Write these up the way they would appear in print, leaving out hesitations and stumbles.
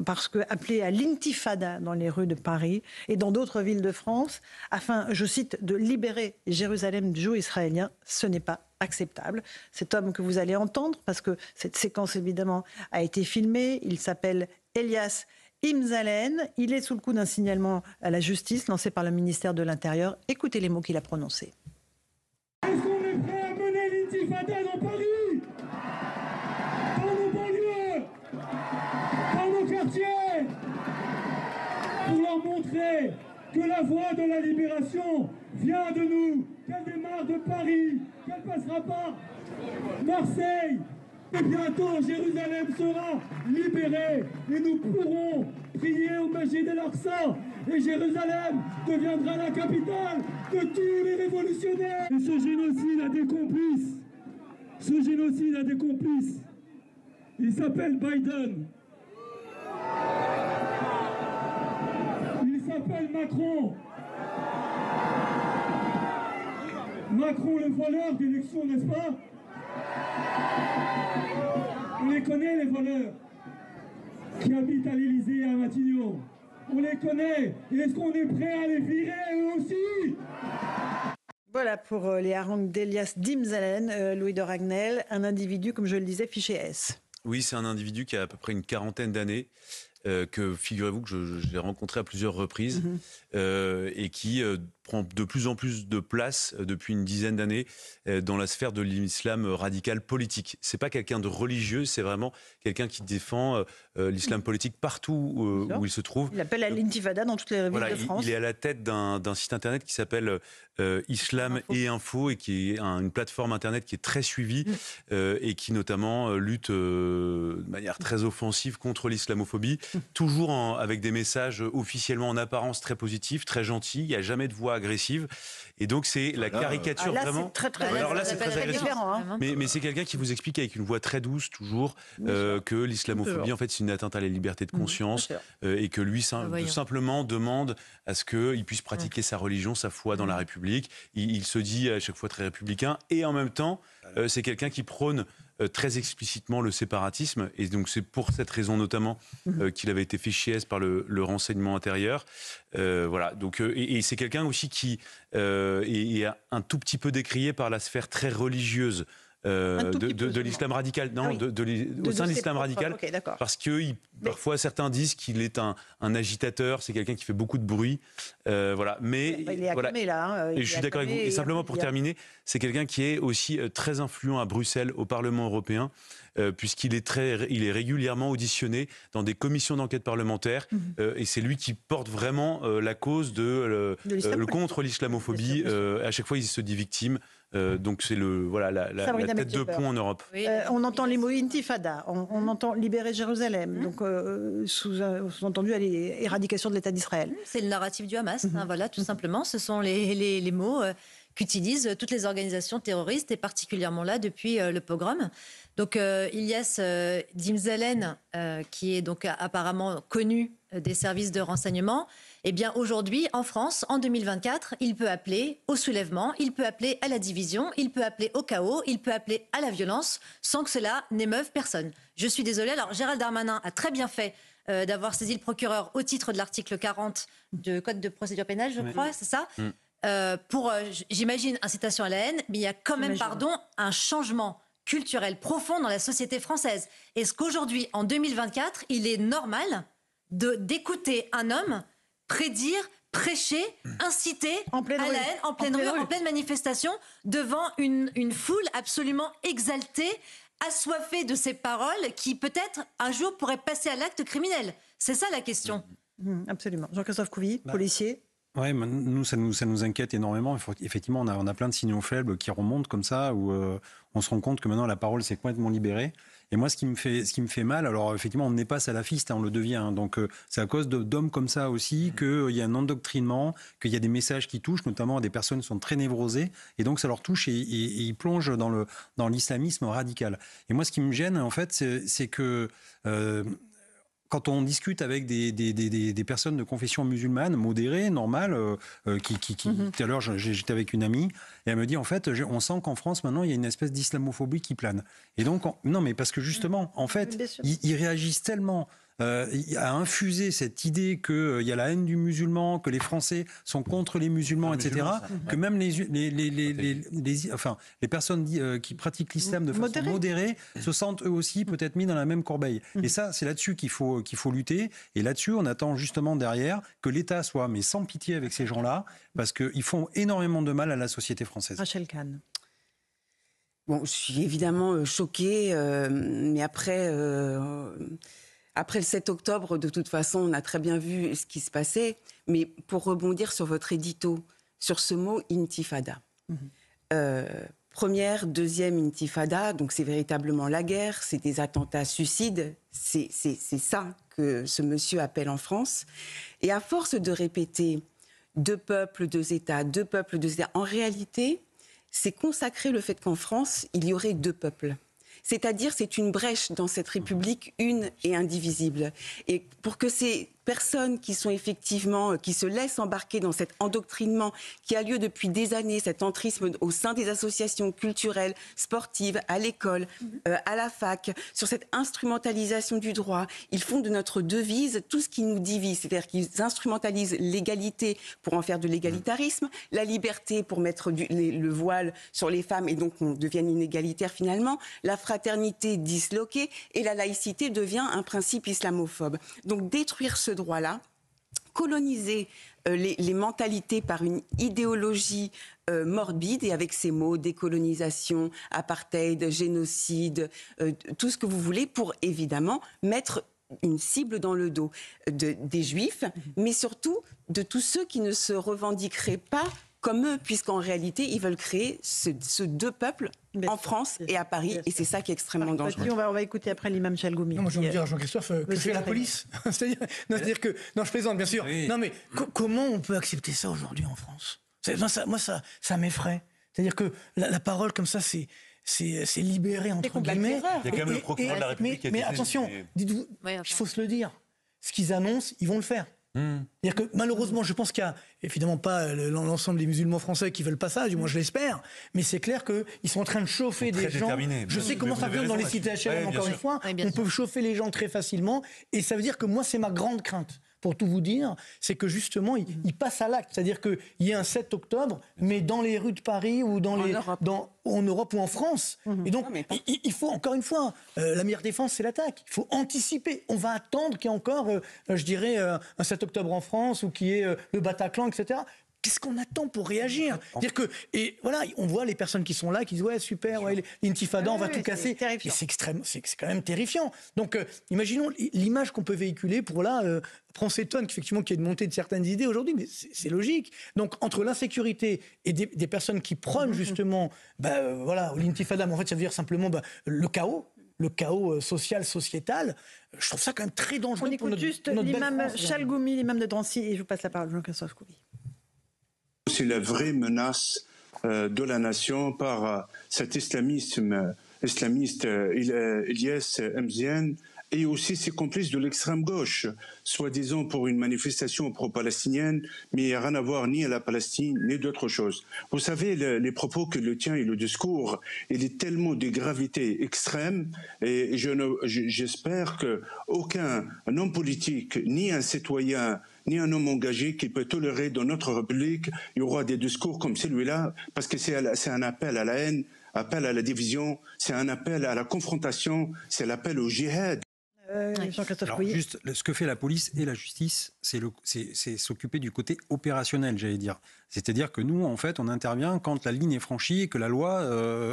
parce que appelé à l'intifada dans les rues de Paris et dans d'autres villes de France, afin, je cite, de libérer Jérusalem du joug israélien. Ce n'est pas acceptable. Cet homme que vous allez entendre, parce que cette séquence évidemment a été filmée, il s'appelle Elias Imzalen. Il est sous le coup d'un signalement à la justice lancé par le ministère de l'Intérieur. Écoutez les mots qu'il a prononcés. Est-ce qu'on est prêt à mener l'intifada dans Paris? Dans nos banlieues? Dans nos quartiers? Pour leur montrer que la voie de la libération vient de nous, qu'elle démarre de Paris, qu'elle passera par Marseille. Et bientôt, Jérusalem sera libérée et nous pourrons prier au Masjid el-Aqsa. Et Jérusalem deviendra la capitale de tous les révolutionnaires. Et ce génocide a des complices. Ce génocide a des complices. Il s'appelle Biden. Il s'appelle Macron. Macron, le voleur d'élection, n'est-ce pas? On les connaît, les voleurs qui habitent à l'Élysée et à Matignon. On les connaît. Et est-ce qu'on est prêt à les virer eux aussi? Voilà pour les harangues d'Elias Imzalen, Louis de Ragnel, un individu, comme je le disais, fiché S. Oui, c'est un individu qui a à peu près une quarantaine d'années, que figurez-vous que j'ai rencontré à plusieurs reprises, et qui prend de plus en plus de place depuis une dizaine d'années dans la sphère de l'islam radical politique. C'est pas quelqu'un de religieux, c'est vraiment quelqu'un qui défend l'islam politique partout où il se trouve. Il appelle à l'intifada dans toutes les villes de France. Il est à la tête d'un site internet qui s'appelle Islam et Info, et qui est une plateforme internet qui est très suivie et qui notamment lutte de manière très offensive contre l'islamophobie, toujours avec des messages officiellement en apparence très positifs, très gentils. Il n'y a jamais de voix agressive. Et donc, c'est la caricature là, vraiment. C'est très alors là, c'est très agressif. Différent, mais c'est quelqu'un qui vous explique avec une voix très douce, toujours, que l'islamophobie, en fait, c'est une atteinte à la liberté de conscience, et que lui, simplement, demande à ce qu'il puisse pratiquer sa religion, sa foi dans la République. Il se dit à chaque fois très républicain. Et en même temps, c'est quelqu'un qui prône très explicitement le séparatisme, et donc c'est pour cette raison notamment qu'il avait été fiché S par le renseignement intérieur. Voilà. Donc et c'est quelqu'un aussi qui est un tout petit peu décrié par la sphère très religieuse de l'islam radical, non, au sein de l'islam radical, parce que parfois certains disent qu'il est un agitateur, c'est quelqu'un qui fait beaucoup de bruit, voilà. Mais il est acclamé, là. Et je suis d'accord avec vous. Et simplement pour terminer, c'est quelqu'un qui est aussi très influent à Bruxelles, au Parlement européen, puisqu'il est régulièrement auditionné dans des commissions d'enquête parlementaires, et c'est lui qui porte vraiment la cause contre l'islamophobie. À chaque fois, il se dit victime. Donc c'est la tête de pont en Europe. Oui. On entend les mots intifada, on entend libérer Jérusalem, donc sous-entendu éradication de l'État d'Israël. C'est le narratif du Hamas, voilà, tout simplement. Ce sont les mots qu'utilisent toutes les organisations terroristes, et particulièrement là depuis le pogrom. Donc Elias Imzalen, qui est donc apparemment connu des services de renseignement, eh bien aujourd'hui, en France, en 2024, il peut appeler au soulèvement, il peut appeler à la division, il peut appeler au chaos, il peut appeler à la violence, sans que cela n'émeuve personne. Je suis désolée, alors Gérald Darmanin a très bien fait d'avoir saisi le procureur au titre de l'article 40 du Code de procédure pénale, je crois, c'est ça, pour, j'imagine, incitation à la haine, mais il y a quand même, un changement culturel profond dans la société française. Est-ce qu'aujourd'hui, en 2024, il est normal d'écouter un homme prédire, prêcher, inciter à la haine en pleine rue, en pleine manifestation, devant une foule absolument exaltée, assoiffée de ces paroles qui peut-être un jour pourraient passer à l'acte criminel? C'est ça la question. Absolument. Jean-Christophe Couvi, policier. Oui, nous, ça nous inquiète énormément. Effectivement, on a plein de signaux faibles qui remontent comme ça, où on se rend compte que maintenant la parole s'est complètement libérée. Et moi, ce qui me fait mal, alors effectivement, on n'est pas salafiste, on le devient. Donc, c'est à cause d'hommes comme ça aussi qu'il y a un endoctrinement, qu'il y a des messages qui touchent, notamment des personnes qui sont très névrosées. Et donc, ça leur touche et ils plongent dans l'islamisme radical. Et moi, ce qui me gêne, en fait, c'est que quand on discute avec des personnes de confession musulmane, modérées, normales, tout à l'heure, j'étais avec une amie, et elle me dit, en fait, on sent qu'en France, maintenant, il y a une espèce d'islamophobie qui plane. Et donc, non, mais parce que justement, en fait, ils réagissent tellement a infusé cette idée qu'il y a la haine du musulman, que les Français sont contre les musulmans, etc., que même les personnes qui pratiquent l'islam de façon modérée se sentent eux aussi peut-être mis dans la même corbeille. Et ça, c'est là-dessus qu'il faut lutter. Et là-dessus, on attend justement derrière que l'État soit, mais sans pitié avec ces gens-là, parce qu'ils font énormément de mal à la société française. Rachel Kahn. Bon, je suis évidemment choquée, mais après le 7 octobre, de toute façon, on a très bien vu ce qui se passait. Mais pour rebondir sur votre édito, sur ce mot intifada. Première, deuxième intifada, donc c'est véritablement la guerre, c'est des attentats suicides, c'est ça que ce monsieur appelle en France. Et à force de répéter deux peuples, deux États, deux peuples, deux États, en réalité, c'est consacrer le fait qu'en France, il y aurait deux peuples. C'est-à-dire, c'est une brèche dans cette République une et indivisible. Et pour que ces personnes qui sont effectivement, qui se laissent embarquer dans cet endoctrinement qui a lieu depuis des années, cet entrisme au sein des associations culturelles, sportives, à l'école, à la fac, sur cette instrumentalisation du droit, ils font de notre devise tout ce qui nous divise. C'est-à-dire qu'ils instrumentalisent l'égalité pour en faire de l'égalitarisme, la liberté pour mettre le voile sur les femmes et donc on devienne inégalitaire finalement, la fraternité disloquée et la laïcité devient un principe islamophobe. Donc détruire ce droit-là, coloniser les mentalités par une idéologie morbide et avec ces mots décolonisation, apartheid, génocide, tout ce que vous voulez pour évidemment mettre une cible dans le dos des Juifs, mais surtout de tous ceux qui ne se revendiqueraient pas comme eux, puisqu'en réalité, ils veulent créer ce deux peuples en France et à Paris, et c'est ça qui est extrêmement dangereux. On va écouter après l'imam Chalgoumi. Non, moi, je veux dire à Jean-Christophe, que fait la police? C'est-à-dire que... Non, je plaisante, bien sûr. Oui. Non, mais comment on peut accepter ça aujourd'hui en France? Moi, ça m'effraie. C'est-à-dire que la parole comme ça, c'est libéré, entre guillemets. Il y a quand même le procureur de la République qui a dit... Mais attention, dites-vous, il faut se le dire. Ce qu'ils annoncent, ils vont le faire. C'est-à-dire que malheureusement, je pense qu'il n'y a évidemment pas l'ensemble des musulmans français qui veulent pas ça, du moins je l'espère, mais c'est clair qu'ils sont en train de chauffer des gens. Je sais comment ça vient dans les cités HLM, encore une fois. On peut chauffer les gens très facilement, et ça veut dire que moi, c'est ma grande crainte. Pour tout vous dire, c'est que justement, il passe à l'acte. C'est-à-dire qu'il y a un 7 octobre, mais dans les rues de Paris ou en Europe ou en France. Et donc, il faut, encore une fois, la meilleure défense, c'est l'attaque. Il faut anticiper. On va attendre qu'il y ait encore, je dirais, un 7 octobre en France ou qu'il y ait le Bataclan, etc. Qu'est-ce qu'on attend pour réagir? Dire que, et voilà, on voit les personnes qui sont là, qui disent ouais super, ouais, l'intifada, on va tout casser. C'est quand même terrifiant. Donc imaginons l'image qu'on peut véhiculer pour là. On s'étonne qu'effectivement qu'il y ait une montée de certaines idées aujourd'hui, mais c'est logique. Donc entre l'insécurité et des personnes qui prônent justement, voilà, l'intifada, mais en fait ça veut dire simplement le chaos social, sociétal, je trouve ça quand même très dangereux. On écoute juste l'imam Chalgoumi, l'imam de Drancy, et je vous passe la parole, Jean-Christophe Couvi. C'est la vraie menace de la nation par cet islamiste Ilyes Mziane et aussi ses complices de l'extrême gauche, soi-disant pour une manifestation pro-palestinienne, mais il n'y a rien à voir ni à la Palestine, ni d'autre chose. Vous savez, les propos que le tient et le discours, il est tellement de gravité extrême, et j'espère qu'aucun homme politique, ni un citoyen, ni un homme engagé qui peut tolérer dans notre République, il y aura des discours comme celui-là, parce que c'est un appel à la haine, appel à la division, c'est un appel à la confrontation, c'est l'appel au djihad. Alors, juste, ce que fait la police et la justice, c'est s'occuper du côté opérationnel, j'allais dire. C'est-à-dire que nous, en fait, on intervient quand la ligne est franchie et que la loi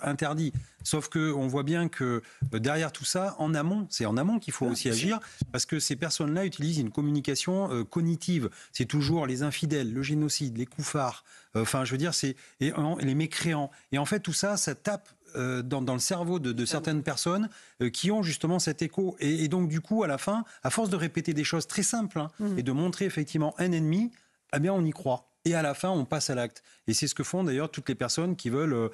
interdit. Sauf qu'on voit bien que derrière tout ça, en amont, c'est en amont qu'il faut aussi agir, parce que ces personnes-là utilisent une communication cognitive. C'est toujours les infidèles, le génocide, les koufars, enfin, je veux dire, les mécréants. Et en fait, tout ça, ça tape dans le cerveau de certaines personnes qui ont justement cet écho. Et donc, du coup, à la fin, à force de répéter des choses très simples et de montrer effectivement un ennemi, eh bien, on y croit. Et à la fin, on passe à l'acte. Et c'est ce que font d'ailleurs toutes les personnes qui veulent,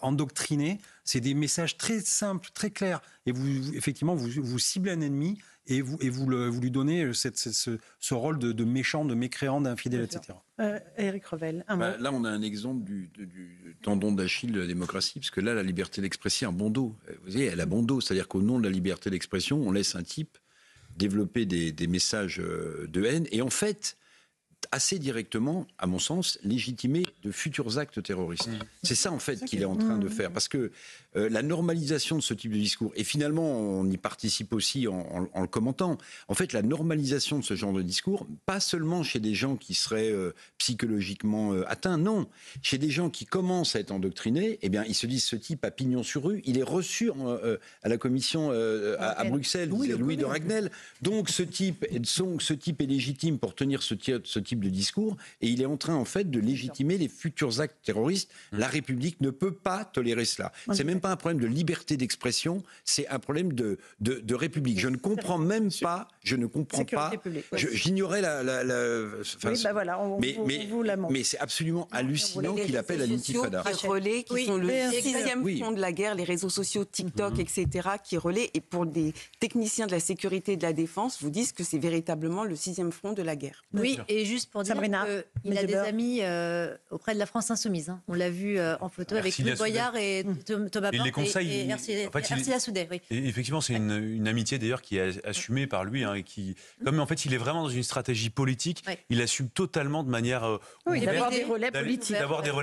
endoctriner. C'est des messages très simples, très clairs. Et effectivement, vous ciblez un ennemi et vous lui donnez ce rôle de méchant, de mécréant, d'infidèle, etc. Éric Revel, là, on a un exemple du tendon d'Achille de la démocratie, parce que là, la liberté d'expression a bon dos. Vous voyez, elle a bon dos. C'est-à-dire qu'au nom de la liberté d'expression, on laisse un type développer des messages de haine et en fait, assez directement, à mon sens, légitimer de futurs actes terroristes. C'est ça, en fait, qu'il est en train de faire. Parce que la normalisation de ce type de discours, et finalement, on y participe aussi en le commentant, en fait, la normalisation de ce genre de discours, pas seulement chez des gens qui seraient psychologiquement atteints, non. Chez des gens qui commencent à être endoctrinés, eh bien, ils se disent, ce type a pignon sur rue, il est reçu à la commission à Bruxelles, Louis de Ragnel. Donc, ce type est légitime pour tenir ce type de discours, et il est en train, en fait, de légitimer les futurs actes terroristes. La République ne peut pas tolérer cela. C'est même pas un problème de liberté d'expression, c'est un problème de République. Je ne comprends même pas, j'ignorais mais c'est absolument hallucinant qu'il appelle à l'intifada. Qui relaient, qui sont le 6e front de la guerre, les réseaux sociaux, TikTok, etc., qui relaient, et pour des techniciens de la sécurité et de la défense, vous disent que c'est véritablement le 6e front de la guerre. Oui, et juste pour dire qu'il a des amis auprès de la France Insoumise. Hein. On l'a vu en photo avec Claude Boyard et Thomas Il les conseille. Et Ercilla Soudet. Oui. Et effectivement, c'est une amitié d'ailleurs qui est assumée par lui, et qui, comme en fait, il est vraiment dans une stratégie politique, il assume totalement de manière d'avoir des relais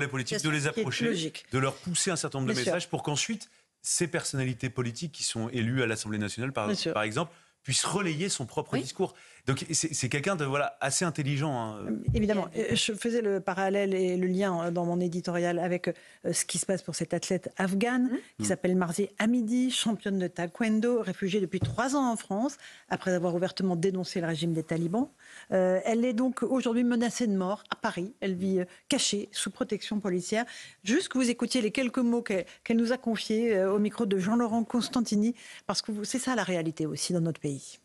politiques, de les approcher, de leur pousser un certain nombre de messages pour qu'ensuite ces personnalités politiques qui sont élues à l'Assemblée nationale, par exemple, puissent relayer son propre discours. Donc c'est quelqu'un de assez intelligent. Hein. Évidemment, je faisais le parallèle et le lien dans mon éditorial avec ce qui se passe pour cette athlète afghane qui s'appelle Marzieh Hamidi, championne de taekwondo, réfugiée depuis 3 ans en France après avoir ouvertement dénoncé le régime des talibans. Elle est donc aujourd'hui menacée de mort à Paris. Elle vit cachée sous protection policière. Juste que vous écoutiez les quelques mots qu'elle nous a confiés au micro de Jean-Laurent Constantini, parce que c'est ça la réalité aussi dans notre pays.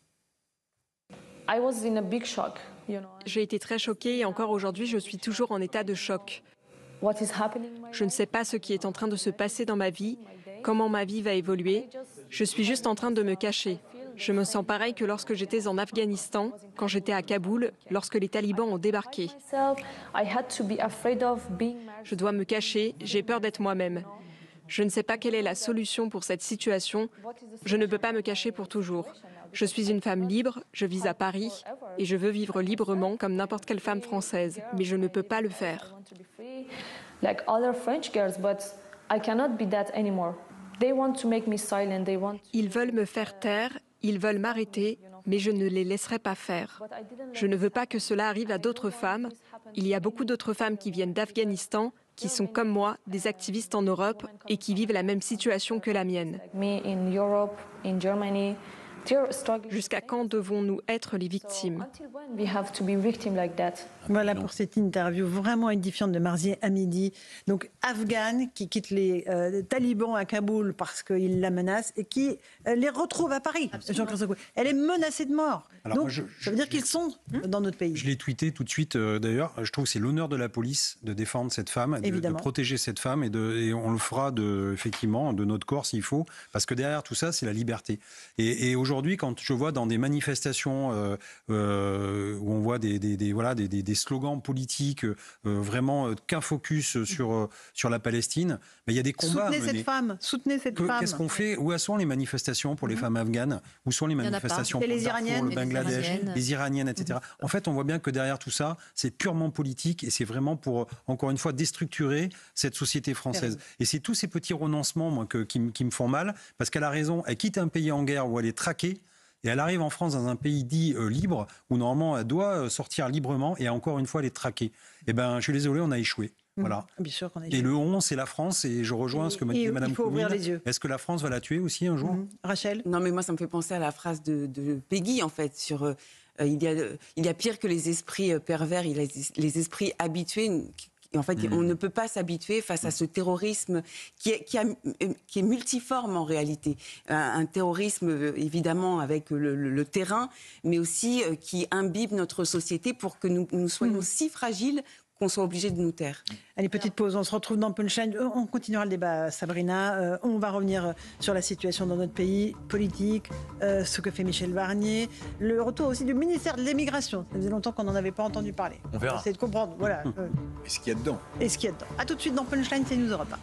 J'ai été très choquée et encore aujourd'hui, je suis toujours en état de choc. Je ne sais pas ce qui est en train de se passer dans ma vie, comment ma vie va évoluer. Je suis juste en train de me cacher. Je me sens pareil que lorsque j'étais en Afghanistan, quand j'étais à Kaboul, lorsque les talibans ont débarqué. Je dois me cacher, j'ai peur d'être moi-même. Je ne sais pas quelle est la solution pour cette situation. Je ne peux pas me cacher pour toujours. Je suis une femme libre, je vis à Paris et je veux vivre librement comme n'importe quelle femme française, mais je ne peux pas le faire. Ils veulent me faire taire, ils veulent m'arrêter, mais je ne les laisserai pas faire. Je ne veux pas que cela arrive à d'autres femmes. Il y a beaucoup d'autres femmes qui viennent d'Afghanistan, qui sont comme moi, des activistes en Europe et qui vivent la même situation que la mienne. Jusqu'à quand devons-nous être les victimes? Voilà pour cette interview vraiment édifiante de Marzieh Hamidi, donc afghane, qui quitte les talibans à Kaboul parce qu'ils la menacent et qui les retrouve à Paris. Elle est menacée de mort. Alors donc, ça veut dire qu'ils sont dans notre pays. Je l'ai tweeté tout de suite d'ailleurs. Je trouve que c'est l'honneur de la police de défendre cette femme, de protéger cette femme et on le fera effectivement de notre corps s'il faut, parce que derrière tout ça, c'est la liberté. Et aujourd'hui, quand je vois dans des manifestations où on voit des slogans politiques vraiment qu'un focus sur la Palestine, mais il y a des combats. Soutenez cette femme. Qu'est-ce qu'on fait? Où sont les manifestations pour les femmes afghanes? Où sont les manifestations pour les Iraniennes, le Bangladesh, les Iraniennes, etc. En fait, on voit bien que derrière tout ça, c'est purement politique et c'est vraiment pour, encore une fois, déstructurer cette société française. Et c'est tous ces petits renoncements moi, qui me font mal, parce qu'elle a raison, elle quitte un pays en guerre où elle est traquée, et elle arrive en France dans un pays dit libre, où normalement elle doit sortir librement, et encore une fois elle est traquée. Eh bien, je suis désolé, on a échoué. Voilà. Bien sûr qu'on a échoué. Et le 11, c'est la France, et je rejoins ce que m'a dit Mme Comines. Est-ce que la France va la tuer aussi un jour? Rachel? Non, mais moi ça me fait penser à la phrase de Peggy, en fait, sur il y a pire que les esprits pervers, il y a les esprits habitués. En fait, on ne peut pas s'habituer face à ce terrorisme qui est multiforme en réalité. Un terrorisme, évidemment, avec le terrain, mais aussi qui imbibe notre société pour que nous soyons si fragiles qu'on soit obligé de nous taire. Allez, petite pause, on se retrouve dans Punchline. On continuera le débat, Sabrina. On va revenir sur la situation dans notre pays, politique, ce que fait Michel Barnier, le retour aussi du ministère de l'Immigration. Ça faisait longtemps qu'on n'en avait pas entendu parler. On verra. Essayer de comprendre. Voilà. Et ce qu'il y a dedans. A tout de suite dans Punchline, c'est News Europe 1.